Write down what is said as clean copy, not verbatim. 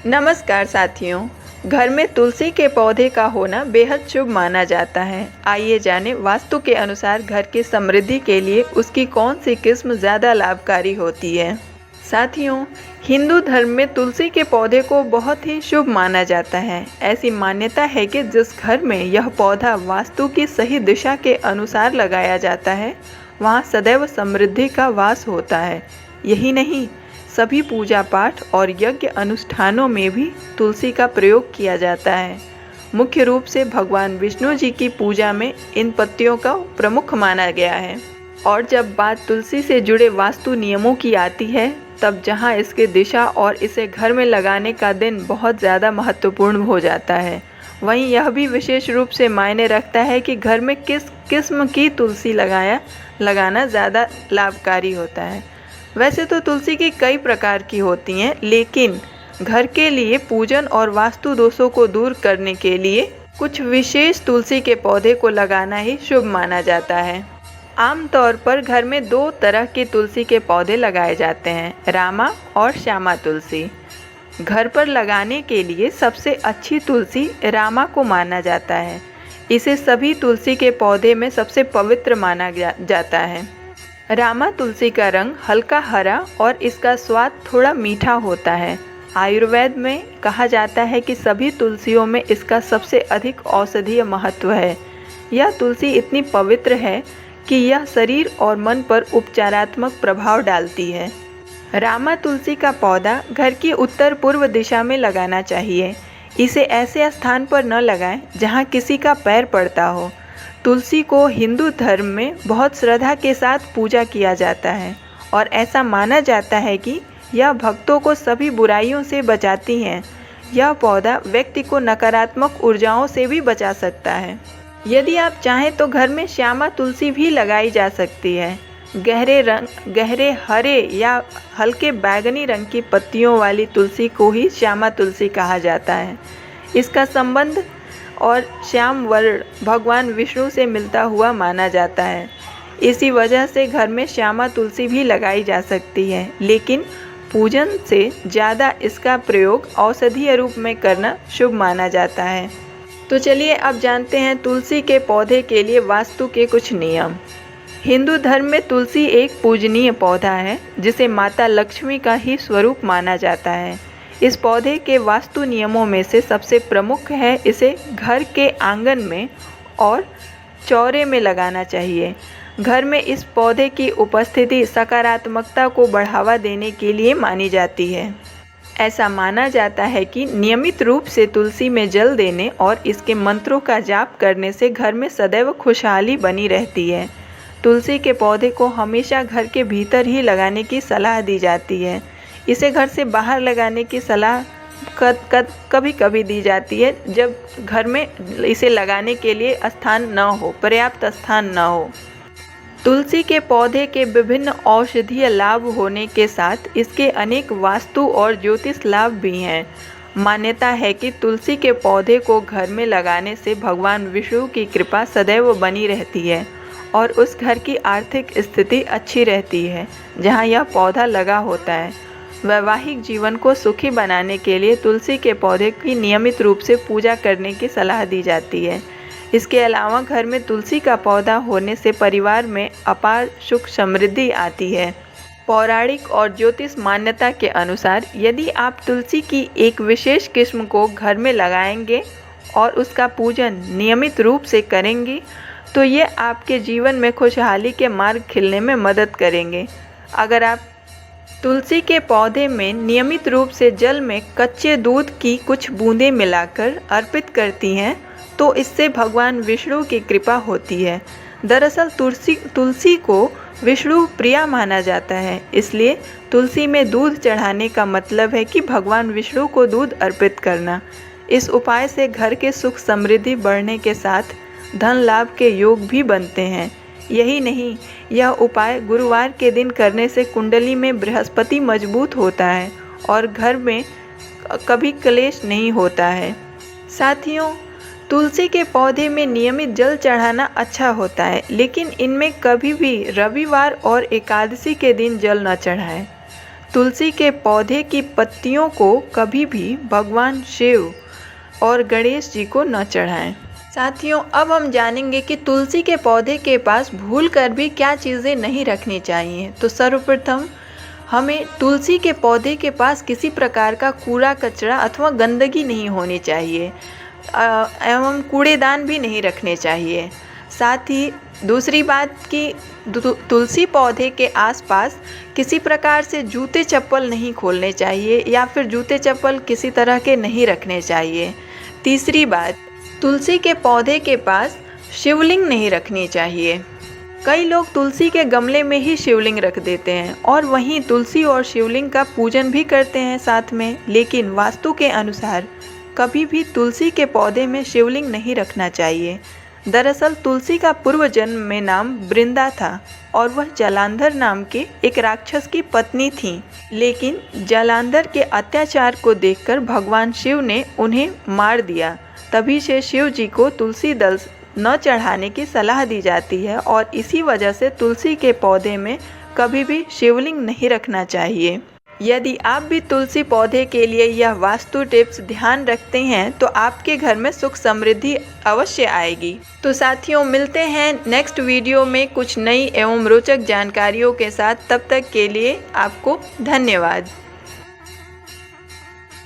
नमस्कार साथियों। घर में तुलसी के पौधे का होना बेहद शुभ माना जाता है। आइए जानें वास्तु के अनुसार घर की समृद्धि के लिए उसकी कौन सी किस्म ज़्यादा लाभकारी होती है। साथियों, हिंदू धर्म में तुलसी के पौधे को बहुत ही शुभ माना जाता है। ऐसी मान्यता है कि जिस घर में यह पौधा वास्तु की सही दिशा के अनुसार लगाया जाता है, वहाँ सदैव समृद्धि का वास होता है। यही नहीं, सभी पूजा पाठ और यज्ञ अनुष्ठानों में भी तुलसी का प्रयोग किया जाता है। मुख्य रूप से भगवान विष्णु जी की पूजा में इन पत्तियों का प्रमुख माना गया है। और जब बात तुलसी से जुड़े वास्तु नियमों की आती है, तब जहां इसके दिशा और इसे घर में लगाने का दिन बहुत ज़्यादा महत्वपूर्ण हो जाता है, वहीं यह भी विशेष रूप से मायने रखता है कि घर में किस किस्म की तुलसी लगाना ज़्यादा लाभकारी होता है। वैसे तो तुलसी की कई प्रकार की होती हैं, लेकिन घर के लिए पूजन और वास्तु दोषों को दूर करने के लिए कुछ विशेष तुलसी के पौधे को लगाना ही शुभ माना जाता है। आमतौर पर घर में दो तरह के तुलसी के पौधे लगाए जाते हैं, रामा और श्यामा तुलसी। घर पर लगाने के लिए सबसे अच्छी तुलसी रामा को माना जाता है। इसे सभी तुलसी के पौधे में सबसे पवित्र माना जाता है। रामा तुलसी का रंग हल्का हरा और इसका स्वाद थोड़ा मीठा होता है। आयुर्वेद में कहा जाता है कि सभी तुलसियों में इसका सबसे अधिक औषधीय महत्व है। यह तुलसी इतनी पवित्र है कि यह शरीर और मन पर उपचारात्मक प्रभाव डालती है। रामा तुलसी का पौधा घर की उत्तर पूर्व दिशा में लगाना चाहिए। इसे ऐसे स्थान पर न लगाएं जहां किसी का पैर पड़ता हो। तुलसी को हिंदू धर्म में बहुत श्रद्धा के साथ पूजा किया जाता है और ऐसा माना जाता है कि यह भक्तों को सभी बुराइयों से बचाती हैं। यह पौधा व्यक्ति को नकारात्मक ऊर्जाओं से भी बचा सकता है। यदि आप चाहें तो घर में श्यामा तुलसी भी लगाई जा सकती है। गहरे हरे या हल्के बैंगनी रंग की पत्तियों वाली तुलसी को ही श्यामा तुलसी कहा जाता है। इसका संबंध और श्याम वर्ण भगवान विष्णु से मिलता हुआ माना जाता है। इसी वजह से घर में श्यामा तुलसी भी लगाई जा सकती है, लेकिन पूजन से ज़्यादा इसका प्रयोग औषधीय रूप में करना शुभ माना जाता है। तो चलिए अब जानते हैं तुलसी के पौधे के लिए वास्तु के कुछ नियम। हिंदू धर्म में तुलसी एक पूजनीय पौधा है, जिसे माता लक्ष्मी का ही स्वरूप माना जाता है। इस पौधे के वास्तु नियमों में से सबसे प्रमुख है इसे घर के आंगन में और चौरे में लगाना चाहिए। घर में इस पौधे की उपस्थिति सकारात्मकता को बढ़ावा देने के लिए मानी जाती है। ऐसा माना जाता है कि नियमित रूप से तुलसी में जल देने और इसके मंत्रों का जाप करने से घर में सदैव खुशहाली बनी रहती है। तुलसी के पौधे को हमेशा घर के भीतर ही लगाने की सलाह दी जाती है। इसे घर से बाहर लगाने की सलाह कभी कभी दी जाती है, जब घर में इसे लगाने के लिए स्थान न हो, पर्याप्त स्थान न हो। तुलसी के पौधे के विभिन्न औषधीय लाभ होने के साथ इसके अनेक वास्तु और ज्योतिष लाभ भी हैं। मान्यता है कि तुलसी के पौधे को घर में लगाने से भगवान विष्णु की कृपा सदैव बनी रहती है और उस घर की आर्थिक स्थिति अच्छी रहती है जहां यह पौधा लगा होता है। वैवाहिक जीवन को सुखी बनाने के लिए तुलसी के पौधे की नियमित रूप से पूजा करने की सलाह दी जाती है। इसके अलावा घर में तुलसी का पौधा होने से परिवार में अपार सुख समृद्धि आती है। पौराणिक और ज्योतिष मान्यता के अनुसार यदि आप तुलसी की एक विशेष किस्म को घर में लगाएंगे और उसका पूजन नियमित रूप से करेंगे, तो ये आपके जीवन में खुशहाली के मार्ग खिलने में मदद करेंगे। अगर आप तुलसी के पौधे में नियमित रूप से जल में कच्चे दूध की कुछ बूंदें मिलाकर अर्पित करती हैं, तो इससे भगवान विष्णु की कृपा होती है। दरअसल तुलसी को विष्णु प्रिया माना जाता है, इसलिए तुलसी में दूध चढ़ाने का मतलब है कि भगवान विष्णु को दूध अर्पित करना। इस उपाय से घर के सुख समृद्धि बढ़ने के साथ धन लाभ के योग भी बनते हैं। यही नहीं, यह उपाय गुरुवार के दिन करने से कुंडली में बृहस्पति मजबूत होता है और घर में कभी क्लेश नहीं होता है। साथियों, तुलसी के पौधे में नियमित जल चढ़ाना अच्छा होता है, लेकिन इनमें कभी भी रविवार और एकादशी के दिन जल न चढ़ाएं। तुलसी के पौधे की पत्तियों को कभी भी भगवान शिव और गणेश जी को न चढ़ाएं। साथियों, अब हम जानेंगे कि तुलसी के पौधे के पास भूलकर भी क्या चीज़ें नहीं रखनी चाहिए। तो सर्वप्रथम हमें तुलसी के पौधे के पास किसी प्रकार का कूड़ा कचरा अथवा गंदगी नहीं होनी चाहिए एवं कूड़ेदान भी नहीं रखने चाहिए। साथ ही दूसरी बात कि तुलसी पौधे के आसपास किसी प्रकार से जूते चप्पल नहीं खोलने चाहिए या फिर जूते चप्पल किसी तरह के नहीं रखने चाहिए। तीसरी बात, तुलसी के पौधे के पास शिवलिंग नहीं रखनी चाहिए। कई लोग तुलसी के गमले में ही शिवलिंग रख देते हैं और वहीं तुलसी और शिवलिंग का पूजन भी करते हैं साथ में, लेकिन वास्तु के अनुसार कभी भी तुलसी के पौधे में शिवलिंग नहीं रखना चाहिए। दरअसल तुलसी का पूर्व जन्म में नाम वृंदा था और वह जलांधर नाम के एक राक्षस की पत्नी थी, लेकिन जलांधर के अत्याचार को देखकर भगवान शिव ने उन्हें मार दिया। तभी से शिव जी को तुलसी दल न चढ़ाने की सलाह दी जाती है और इसी वजह से तुलसी के पौधे में कभी भी शिवलिंग नहीं रखना चाहिए। यदि आप भी तुलसी पौधे के लिए यह वास्तु टिप्स ध्यान रखते हैं तो आपके घर में सुख समृद्धि अवश्य आएगी। तो साथियों, मिलते हैं नेक्स्ट वीडियो में कुछ नई एवं रोचक जानकारियों के साथ। तब तक के लिए आपको धन्यवाद।